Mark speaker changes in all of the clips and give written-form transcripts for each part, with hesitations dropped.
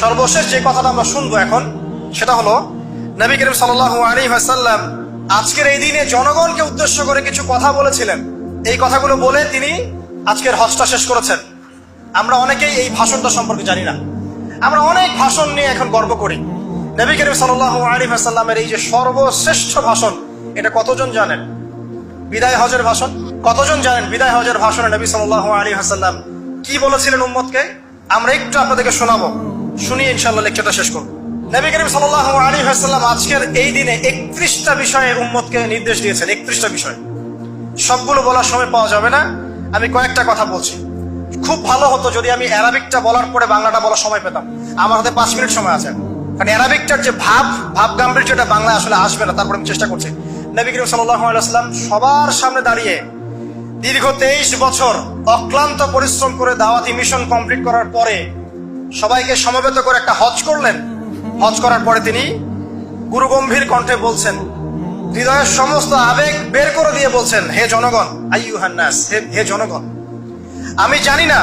Speaker 1: সর্বশেষ যে কথাটা আমরা শুনবো এখন, সেটা হলো নবী করিম সাল্লাল্লাহু আলাইহি ওয়াসাল্লাম আজকের এই দিনে জনগণকে উদ্দেশ্য করে কিছু কথা বলেছিলেন। এই কথাগুলো বলে তিনি আজকের হজটা শেষ করেছেন। আমরা অনেকেই এই ভাষণটা সম্পর্কে জানি না। আমরা অনেক ভাষণ নিয়ে এখন গর্ব করি। নবী করিম সাল্লাল্লাহু আলাইহি ওয়াসাল্লামের এই যে সর্বশ্রেষ্ঠ ভাষণ, এটা কতজন জানেন? বিদায় হজের ভাষণ। কতজন জানেন বিদায় হজের ভাষণে নবী সাল্লাল্লাহু আলাইহি ওয়াসাল্লাম কি বলেছিলেন উম্মতকে? আমরা একটু আপনাদেরকে শোনাবো, শুনিয়ে ইনশাআল্লাহ লেকচারটা শেষ করব। নবী করিম সাল্লাল্লাহু আলাইহি ওয়াসাল্লাম আজকের এই দিনে 31টা বিষয়ে উম্মতকে নির্দেশ দিয়েছেন। 31টা বিষয়, সবগুলো বলার সময় পাওয়া যাবে না, আমি কয়েকটা কথা বলছি। খুব ভালো হতো যদি আমি অ্যারাবিকটা বলার পরে বাংলাটা বলার সময় পেতাম। আমার হাতে 5 মিনিট সময় আছে, কারণ অ্যারাবিকটার যে ভাব গাম্ভীর্যটা বাংলা আসলে আসবে না। তারপরে আমি চেষ্টা করছি। নবী করিম সাল্লাল্লাহু আলাইহি ওয়াসাল্লাম সবার সামনে দাঁড়িয়ে দীর্ঘ 23 বছর অক্লান্ত পরিশ্রম করে দাওয়াতি মিশন কমপ্লিট করার পরে সবাইকে সমবেত করে একটা হজ করলেন। হজ করার পরে তিনি গুরুগম্ভীর কণ্ঠে বলছেন, হৃদয়ের সমস্ত আবেগ বের করে দিয়ে বলছেন, হে জনগণ, আইয়ুহান নাস, হে জনগণ, আমি জানি না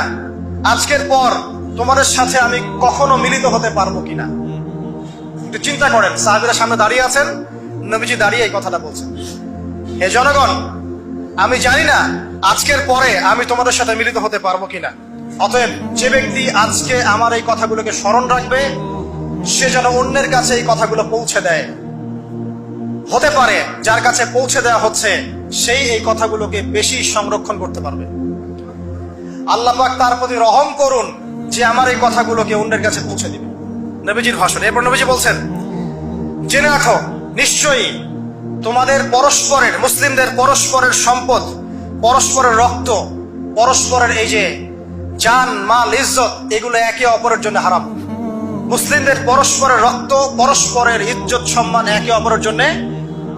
Speaker 1: আজকের পর তোমাদের সাথে আমি কখনো মিলিত হতে পারবো কিনা। একটু চিন্তা করেন, সাহাবীরা সামনে দাঁড়িয়ে আছেন, নবীজি দাঁড়িয়ে এই কথাটা বলছেন, হে জনগণ, আমি জানি না আজকের পরে আমি তোমাদের সাথে মিলিত হতে পারবো কিনা। অতএব যে ব্যক্তি আজকে আমার এই কথাগুলোকে স্মরণ রাখবে, সে যেন অন্যের কাছে এই কথাগুলো পৌঁছে দেয়। হতে পারে যার কাছে পৌঁছে দেওয়া হচ্ছে সেই এই কথাগুলোকে বেশি সংরক্ষণ করতে পারবে। আল্লাহ পাক তার প্রতি রহম করুন যে আমার এই কথাগুলোকে অন্যের কাছে পৌঁছে দিবে। নবীজির ভাষণ। এরপর নবীজি বলছেন, জেনে রাখো নিশ্চয়ই তোমাদের পরস্পরের, মুসলিমদের পরস্পরের সম্পদ, পরস্পরের রক্ত, পরস্পরের এই যে জান মাল ইজ্জত, এগুলো একে অপরের জন্য হারাম। মুসলিমদের পরস্পরের রক্ত, পরস্পরের ইজ্জত সম্মান একে অপরের জন্য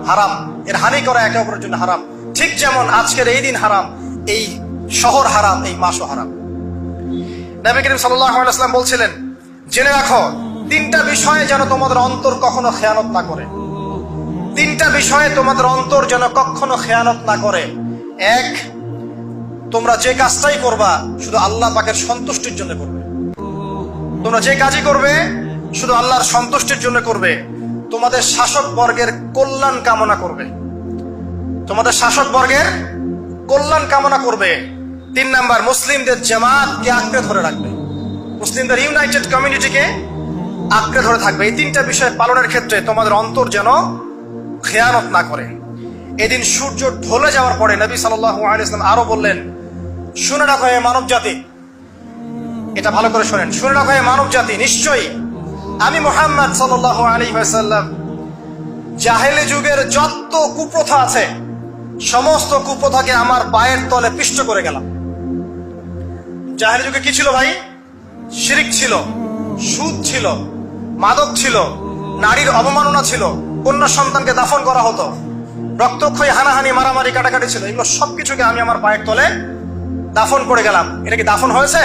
Speaker 1: হারাম। এর হানি করা একে অপরের জন্য হারাম। ঠিক যেমন আজকের এই দিন হারাম, এই শহর হারাম, এই মাসও হারাম। নবী করিম সাল্লাল্লাহু আলাইহি ওয়াসাল্লাম বলছিলেন, জেনে রাখো 3টা বিষয়ে যেন তোমাদের অন্তর কখনো খেয়ানত না করে। 3টা বিষয়ে তোমাদের অন্তর যেন কখনো খেয়ানত না করে। 1, তোমরা যে কাজটাই করবা শুধু আল্লাহ পাকের সন্তুষ্টির জন্য করবে। তোমরা যে কাজই করবে শুধু আল্লাহর সন্তুষ্টির জন্য করবে। তোমাদের শাসক বর্গের কল্যাণ কামনা করবে। তোমাদের শাসক বর্গের কল্যাণ কামনা করবে। 3 নাম্বার, মুসলিমদের জামাতকে আঁকড়ে ধরে রাখবে। মুসলিমদের ইউনাইটেড কমিউনিটিকে আঁকড়ে ধরে থাকবে। এই 3টা বিষয় পালনের ক্ষেত্রে তোমাদের অন্তর যেন খেয়ানত না করে। এদিন সূর্য ঢলে যাওয়ার পরে নবী সাল্লাল্লাহু আলাইহি ওয়াসাল্লাম আরো বললেন, শুনে রাখো হে মানব জাতি, এটা ভালো করে শোনেন, শুনে রাখো হে মানব জাতি, নিশ্চয়ই আমি মুহাম্মদ সাল্লাল্লাহু আলাইহি ওয়াসাল্লাম জাহেলি যুগের যত কুপ্রথা আছে সমস্ত কুপ্রথাকে আমার পায়ের তলে পিষ্ট করে গেলাম। জাহেলি যুগে কি ছিল ভাই? শিরিক ছিল, সুদ ছিল, মাদক ছিল, নারীর অবমাননা ছিল, কন্যা সন্তানকে দাফন করা হতো, রক্তক্ষয়ী, হানাহানি, মারামারি, কাটাকাটি ছিল। এগুলো সবকিছুকে আমি আমার পায়ের তলে দাফন করে গেলাম। এটা কি দাফন হয়েছে?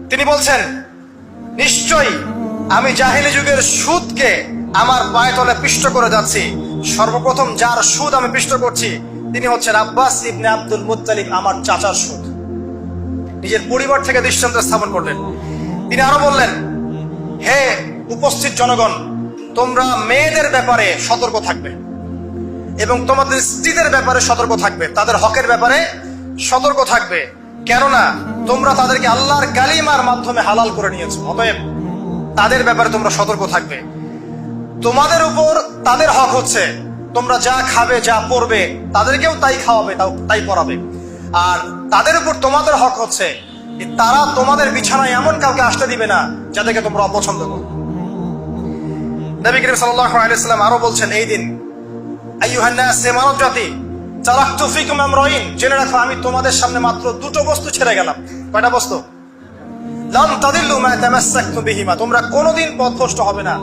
Speaker 1: তিনি বলছেন, নিশ্চয়ই আমি জাহেলি যুগের সুদকে আমার পায়ে তলে পিষ্ট করে যাচ্ছি। সর্বপ্রথম যার সুদ আমি পিষ্ট করছি তিনি হচ্ছেন আব্বাস ইবনে আব্দুল মুত্তালিব, আমার চাচার সুদ। নিজের পরিবার থেকে দৃষ্টান্ত স্থাপন করলেন। তিনি আরো বললেন, হে উপস্থিত জনগণ, তোমরা মেয়েদের ব্যাপারে সতর্ক থাকবে এবং তোমাদের স্ত্রীদের ব্যাপারে সতর্ক থাকবে, তাদের হকের ব্যাপারে সতর্ক থাকবে, কেননা তোমরা তাদেরকে আল্লাহর কালিমার মাধ্যমে হালাল করে নিয়েছো। অতএব তাদের ব্যাপারে তোমরা সতর্ক থাকবে। তোমাদের উপর তাদের হক হচ্ছে তোমরা যা খাবে, যা পরবে, তাদেরকেও তাই খাওয়াবে, তাই পরাবে। আর তাদের উপর তোমাদের হক হচ্ছে তারা তোমাদের বিছানায় এমন কাউকে আসতে দিবে না যাদেরকে তোমরা অপছন্দ করো। নবী করিম সাল্লাল্লাহু আলাইহি ওয়াসাল্লাম আরো বলছেন, এই দিন আইয়ুহান নাস, হে মানব জাতি, তারাকতু ফিকুম আমরাইন, জেনে রাখো আমি তোমাদের সামনে মাত্র 2টো বস্তু ছেড়ে গেলাম। কয়টা বস্তু? লান তাদিল্লু মা তামাসসাকতুম বিহিমা, তোমরা কোনোদিন পথভ্রষ্ট হবে না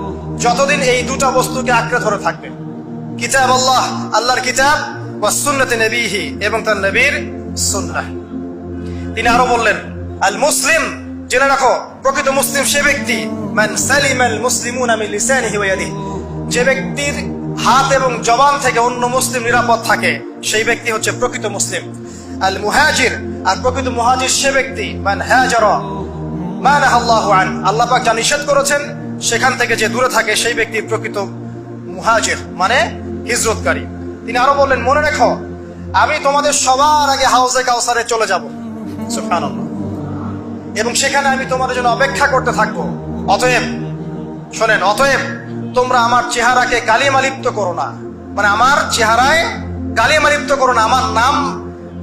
Speaker 1: যতদিন এই 2টা বস্তুকে আঁকড়ে ধরে থাকবে। কিতাব আল্লাহ, আল্লাহর কিতাব, ওয়া সুন্নতে নবীহি, এবং তার নবীর সুন্নাহ। তিনি আরো বললেন, আল মুসলিম, জেনে রাখো প্রকৃত মুসলিম সে ব্যক্তি, মান সালিমাল মুসলিমুনা মিন লিসানিহি ওয়া ইয়াদিহি, যে ব্যক্তির হাত এবং জবান থেকে অন্য মুসলিম নিরাপদ থাকে সেই ব্যক্তি হচ্ছে প্রকৃত মুসলিম। আল মুহাজির, আর প্রকৃত মুহাজির সে ব্যক্তি, মান হাজারা মা নাহাল্লাহু আন, আল্লাহ পাক যা নিষেধ করেছেন সেখান থেকে যে দূরে থাকে সেই ব্যক্তি প্রকৃত মুহাজির, মানে হিজরতকারী। তিনি আরো বললেন, মনে রেখো আমি তোমাদের সবার আগে হাউজে কাউসারে চলে যাব, সুবহানাল্লাহ, এবং সেখানে আমি তোমাদের জন্য অপেক্ষা করতে থাকবো। অতএব শোনেন, অতএব তোমরা আমার চেহারাকে কালিমালিপ্ত করো না, মানে আমার চেহারায় কালিমালিপ্ত করো না, আমার নাম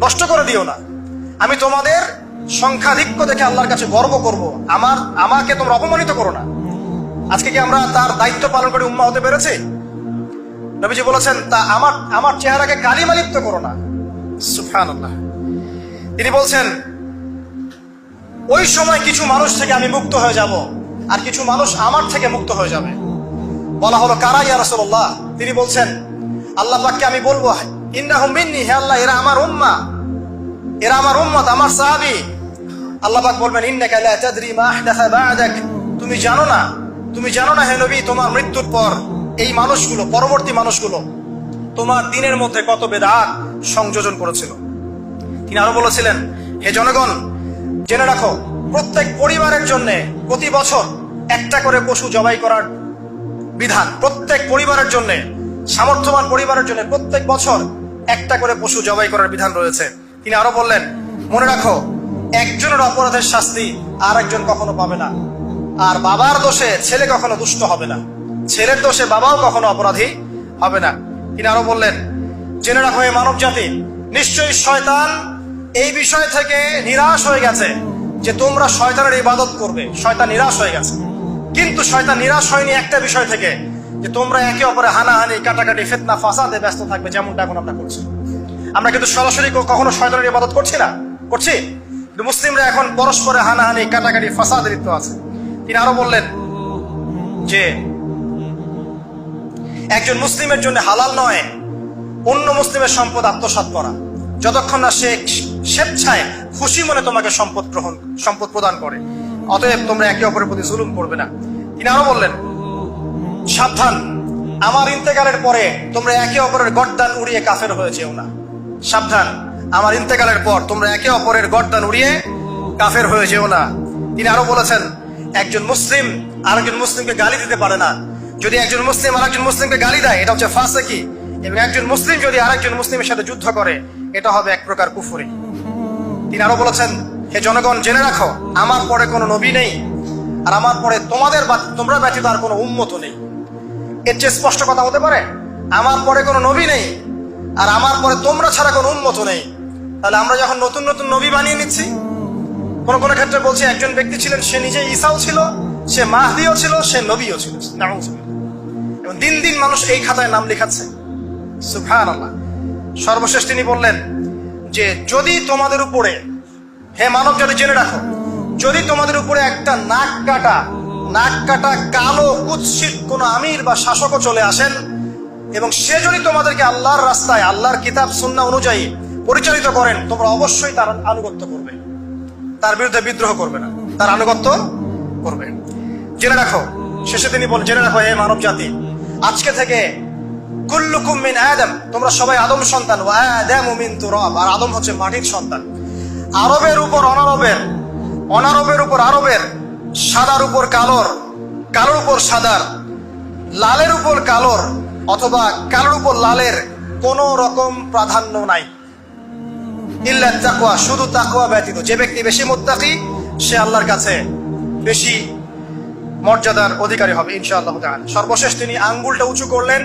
Speaker 1: নষ্ট করে দিও না। আমি তোমাদের সংখ্যাধিক্য দেখে আল্লাহর কাছে গর্ব করব, আমাকে তোমরা অপমানিত করো না। আজকে কি আমরা তার দায়িত্ব পালন করে উম্মাহ হতে পেরেছি? নবীজি বলেছেন, তা আমার চেহারাকে কালিমালিপ্ত করো না, সুবহানাল্লাহ। তিনি বলছেন, ওই সময় কিছু মানুষ থেকে আমি মুক্ত হয়ে যাব, আর কিছু মানুষ আমার থেকে মুক্ত হয়ে যাবে। বলা হলো, কারা ইয়া রাসূলুল্লাহ? তিনি বলছেন, আল্লাহ পাককে আমি বলবো, ইন্নাহুম মিন্নি, হে আল্লাহ এরা আমার উম্মাহ, এরা আমার উম্মত, আমার সাহাবী। আল্লাহ পাক বলবেন, ইন্নাকা লা তাদরি মা আহদাসা বা'দাক, তুমি জানো না হে নবী, তোমার মৃত্যুর পর এই মানুষগুলো, পরবর্তী মানুষগুলো তোমার দিনের মধ্যে কত বেদাত সংযোজন করেছিল। তিনি আরো বলেছিলেন, হে জনগণ জেনে রাখো, প্রত্যেক পরিবারের জন্য প্রতি বছর একটা করে পশু জবাই করার বিধান, প্রত্যেক পরিবারের জন্য, সামর্থ্যবান পরিবারের জন্য প্রত্যেক বছর একটা করে পশু জবাই করার বিধান রয়েছে। তিনি আরো বললেন, মনে রাখো একজনের অপরাধের শাস্তি আর একজন কখনো পাবে না, আর বাবার দোষে ছেলে কখনো দুষ্ট হবে না, ছেলের দোষে বাবাও কখনো অপরাধী হবে না। তিনি আরো বললেন, জেনে রাখো হে মানব জাতি, নিশ্চয়ই শয়তান এই বিষয় থেকে নিরাশ হয়ে গেছে যে তোমরা শয়তানের ইবাদত করবে। শয়তান নিরাশ হয়ে গেছে, কিন্তু শয়তান নিরাশ হয়নি একটা বিষয় থেকে, যে তোমরা একে অপরে হানাহানি, কাটাকাটি, ফিতনা, ফাসাদে ব্যস্ত থাকবে, যেমনটা এখন আমরা করছি। আমরা কিন্তু সরাসরি কখনো শয়তানের ইবাদত করছি না, করছি, কিন্তু মুসলিমরা এখন পরস্পরে হানাহানি, কাটাকাটি, ফাসাদে লিপ্ত আছে। তিনি আরো বললেন যে একজন মুসলিমের জন্য হালাল নয় অন্য মুসলিমের সম্পদ আত্মসাৎ করা, যতক্ষণ না সে স্বেচ্ছায় খুশি মনে তোমাকে সম্পদ প্রদান করে। অতএব তোমরা একে অপরের প্রতি জুলুম করবে না। তিনি আরো বললেন, সাবধান, আমার ইন্তেকালের পরে তোমরা একে অপরের গর্দান উড়িয়ে কাফের হয়ে যেও না। সাবধান, আমার ইন্তেকালের পর তোমরা একে অপরের গর্দান উড়িয়ে কাফের হয়ে যেও না। তিনি আরো বলেছেন, একজন মুসলিম আরেকজন মুসলিমকে গালি দিতে পারে না। যদি একজন মুসলিম আরেকজন মুসলিমকে গালি দেয়, এটা হচ্ছে ফাসিকি, এবং একজন মুসলিম যদি আরেকজন মুসলিমের সাথে যুদ্ধ করে, এটা হবে এক প্রকার কুফরি। তিনি আরো বলেছেন, হে জনগণ জেনে রাখো, আমার পরে কোনো নবী নেই, আর আমার পরে তোমরা ব্যতীত আর কোনো উম্মত নেই। এর চেয়ে স্পষ্ট কথা হতে পারে? আমার পরে কোনো নবী নেই, আর আমার পরে তোমরা ছাড়া কোনো উম্মত নেই। তাহলে আমরা যখন নতুন নতুন নবী বানিয়ে নিচ্ছি, কোন কোন ক্ষেত্রে বলছি একজন ব্যক্তি ছিলেন, সে নিজে ঈসাও ছিল, সে মাহদিও ছিল, সে নবীও ছিল, এবং দিন দিন মানুষ এই খাতায় নাম লেখাচ্ছে, সুবহানাল্লাহ। সর্বশেষ তিনি বললেন যে, যদি তোমাদের উপরে, হে মানব জাতি জেনে রাখো, যদি তোমাদের উপরে একটা নাক কাটা কালো কুৎসিত কোন আমির বা শাসকও চলে আসেন, এবং সে যদি তোমাদেরকে আল্লাহর রাস্তায়, আল্লাহর কিতাব সুন্নাহ অনুযায়ী পরিচালিত করেন, তোমরা অবশ্যই তার আনুগত্য করবে, তার বিরুদ্ধে বিদ্রোহ করবে না, তার আনুগত্য করবে। জেনে রাখো, শেষে তিনি বলেন, জেনে রাখো হে মানব জাতি, আজকে থেকে কুল্লুকুম মিন আদম, তোমরা সবাই আদম সন্তান, ওয়া আদামু মিন তুরাব, আর আদম হচ্ছে মাটির সন্তান। আরবের উপর অনারবের, অনারবের উপর আরবের, সাদার উপর কালোর, কালোর উপর সাদার, লালের উপর কালোর, অথবা কালোর উপর লালের কোন রকম প্রাধান্য নাই, ইল্লা তাকওয়া, শুধু তাকওয়া ব্যতীত। যে ব্যক্তি বেশি মুত্তাকি, সে আল্লাহর কাছে বেশি মর্যাদার অধিকারী হবে ইনশাআল্লাহ তাআলা। সর্বশেষ তিনি আঙ্গুলটা উঁচু করলেন,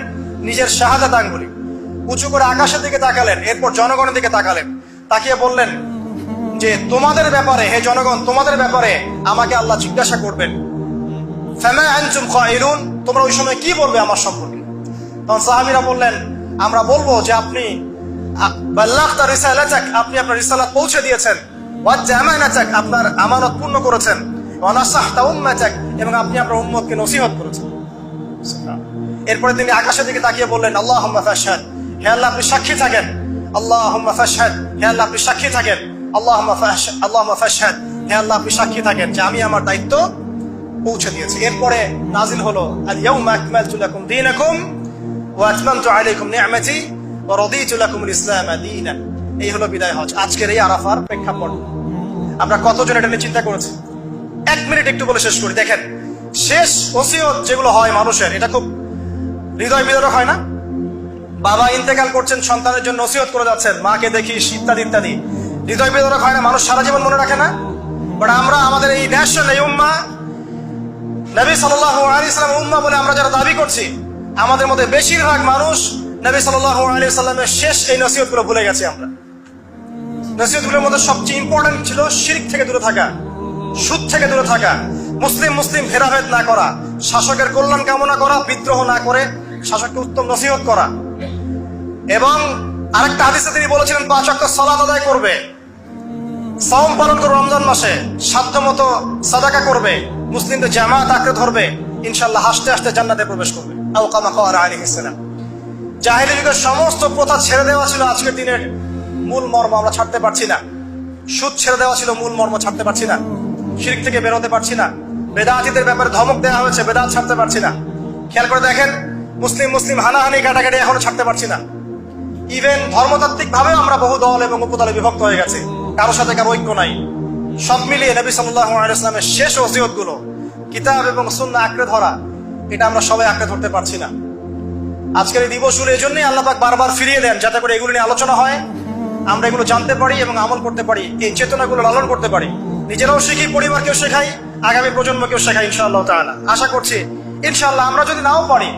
Speaker 1: নিজের শাহাদাত আঙ্গুলি উঁচু করে আকাশের দিকে তাকালেন, এরপর জনগণের দিকে তাকালেন, তাকিয়ে বললেন যে, তোমাদের ব্যাপারে, হে জনগণ, তোমাদের ব্যাপারে আমাকে আল্লাহ জিজ্ঞাসা করবেন, ফামা আনতুম কাইলুন, তোমরা ওই সময় কি বলবে আমার সম্পর্কে? তখন সাহাবীরা বললেন, আমরা বলবো যে আপনি বাল্লাগতা রিসালাতাক, আপনি আপনার রিসালাত পৌঁছে দিয়েছেন, ওয়া জামানাতাক, আপনার আমানত পূর্ণ করেছেন, ওয়া নাসাহতা উম্মাতাক, এবং আপনি আপনার উম্মতকে নসিহত করেছেন। এরপরে তিনি আকাশের দিকে তাকিয়ে বললেন, আল্লাহুম্মা ফাশহাদ, হে আল্লাহ আপনি সাক্ষী থাকেন, আল্লাহুম্মা ফাশহাদ, হে আল্লাহ আপনি সাক্ষী থাকেন, আল্লাহুম্মা ফাশহাদ, হে আল্লাহ আপনি সাক্ষী থাকেন যে আমি আমার দায়িত্ব পৌঁছে দিয়েছি। এরপরে নাজিল হলো, আল ইয়াউমা আকমালতু লাকুম দীনাকুম ওয়া আতমামতু আলাইকুম নি'মাতি ওয়া রাদিতু লাকুমুল ইসলাম দীনান। এই হলো বিদায় হজ, আজকের এই আরাফার প্রেক্ষাপট। আমরা কতজন এটা নিয়ে চিন্তা করেছি? 1 মিনিট একটু বলে শেষ করি। দেখেন, শেষ ওসিয়ত যেগুলো হয় মানুষের, এটা খুব হৃদয় বিদারক হয় না? বাবা ইন্তেকাল করছেন, সন্তানের জন্য ওসিয়ত করে যাচ্ছেন, মাকে দেখিস ইত্যাদি ইত্যাদি, হৃদয় বিদারক হয় না? মানুষ সারা জীবন মনে রাখে না? বাট আমরা আমাদের এই ন্যাশন, এই উম্মাহ, নবী সাল্লাল্লাহু আলাইহি ওয়াসাল্লাম উম্মাহ বলে আমরা যারা দাবি করছি, আমাদের মধ্যে বেশিরভাগ মানুষ নবী সাল্লাল্লাহু আলাইহি ওয়াসাল্লামের শেষ এই নসিহতগুলো ভুলে গেছি আমরা। নসিহতগুলোর মধ্যে সবচেয়ে ইম্পর্টেন্ট ছিল শিরক থেকে দূরে থাকা, সুদ থেকে দূরে থাকা, মুসলিম ভেদাভেদ না করা, শাসকের কল্যাণ কামনা করা, বিদ্রোহ না করে শাসককে উত্তম নসিহত করা। এবং আরেকটা হাদিসে তিনি বলেছিলেন 5 ওয়াক্ত সালাত আদায় করবে, সাওম পালন করবে, রমজান মাসে সাধ্যমতো সাদাকা করবে, মুসলিমদের জামাত আঁকড়ে ধরবে, ইনশাআল্লাহ হাসতে হাসতে জান্নাতে প্রবেশ করবে। আও কামা ক্বালা আলাইহিস সালাম। জাহেলি যুগের সমস্ত প্রথা ছেড়ে দেওয়া ছিল আজকের দিনের মূল মর্ম আমরা ছাড়তে পারছি না। সুদ ছেড়ে দেওয়া ছিল মূল মর্ম, ছাড়তে পারছি না। শিরক থেকে বেরোতে পারছি না। বেদাতীদের ব্যাপারে ধমক দেওয়া হয়েছে, বেদাত ছাড়তে পারছি না। খেয়াল করে দেখেন, মুসলিম হানাহানি কাটাকাটি এখনো ছাড়তে পারছি না। ইভেন ধর্মতাত্ত্বিক ভাবে আমরা বহু দল এবং উপদলে বিভক্ত হয়ে গেছে, কারো সাথে কারো ঐক্য নাই। সব মিলিয়ে নবী সাল্লাল্লাহু আলাইহি ওয়াসাল্লামের শেষ ওসিয়ত গুলো, কিতাব এবং সুন্নাহ আঁকড়ে ধরা, এটা আমরা সবাই আঁকড়ে ধরতে পারছি না। আজকের এই দিবসগুলো এই জন্যই আল্লাহ পাক বারবার ফিরিয়ে দেন, যাতে করে এগুলো নিয়ে আলোচনা হয়, আমরা এগুলো জানতে পারি এবং আমল করতে পারি, এই চেতনাগুলো লালন করতে পারি, নিজেরাও শিখি, পরিবারকেও শেখাই, আগামী প্রজন্মকেও শেখাই ইনশাআল্লাহ তাআলা। আশা করছি ইনশাআল্লাহ আমরা যদি নাও পারি,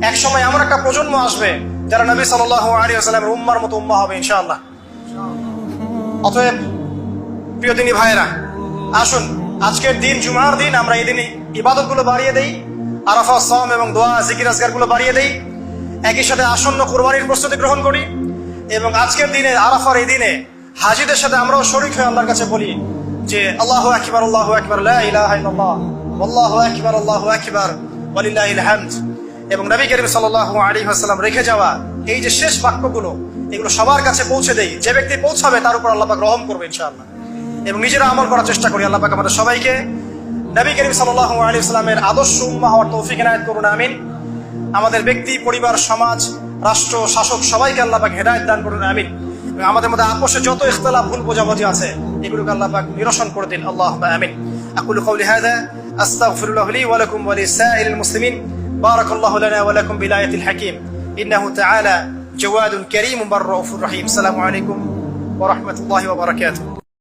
Speaker 1: এক সময় এমন একটা প্রজন্ম আসবে যারা নবী সাল্লাল্লাহু আলাইহি ওয়াসাল্লামের উম্মার মতো উম্মাহ হবে ইনশাআল্লাহ। অতএব প্রিয় দিনী ভাইয়েরা, আসুন আজকের দিন, জুমার দিন, আমরা এই দিনে ইবাদতগুলো বাড়িয়ে দেই, আরাফা, সাওম এবং দোয়া, জিকির আজকার গুলো বাড়িয়ে দেই, একই সাথে আসন্ন কুরবানির প্রস্তুতি গ্রহণ করি, এবং আজকের দিনে, আরাফার এই দিনে হাজীদের সাথে আমরাও শরীক হয়ে আল্লাহর কাছে বলি যে আল্লাহু আকবার, আল্লাহু আকবার, লা ইলাহা ইল্লাল্লাহ, আল্লাহু আকবার, আল্লাহু আকবার, ওয়ালিল্লাহিল হামদ। এবং নবী করিম সাল্লাল্লাহু আলাইহি ওয়াসাল্লাম রেখে যাওয়া এই যে শেষ বাক্যগুলো, এগুলো সবার কাছে পৌঁছে দেই। যে ব্যক্তি পৌঁছাবে তার উপর আল্লাহ পাক রহম করবে ইনশাআল্লাহ। এবং নিজেরা আমল করার চেষ্টা করি। আল্লাহ পাক আমাদের সবাইকে নবী করিম সাল্লাল্লাহু আলাইহি ওয়াসাল্লামের আদর্শ উম্মাহ হওয়ার তৌফিক এনায়েত করুন, আমিন। আমাদের ব্যক্তি, পরিবার, সমাজ, রাষ্ট্র, শাসক সবাইকে আল্লাহ পাক হেদায়েত দান করুন, আমিন। আমাদের মধ্যে আপোষে যত ইখতিলাফ, ভুল বোঝাবুঝি আছে, এগুলোকে আল্লাহ পাক নিরসন করে দিন, আল্লাহুম্মা আমিন। আকুলু কওলি হাযা আস্তাগফিরুল্লাহ লি ওয়া লাকুম ওয়া লিসাইরিল মুসলিমিন। বারাকাল্লাহু লানা ওয়া লাকুম বিলায়াতিল হাকীম। ইন্নাহু তাআলা জাওয়াদুন কারীমুন বাররাউফুর রহিম। আসসালামু আলাইকুম ওয়া রাহমাতুল্লাহি ওয়া বারাকাতুহু।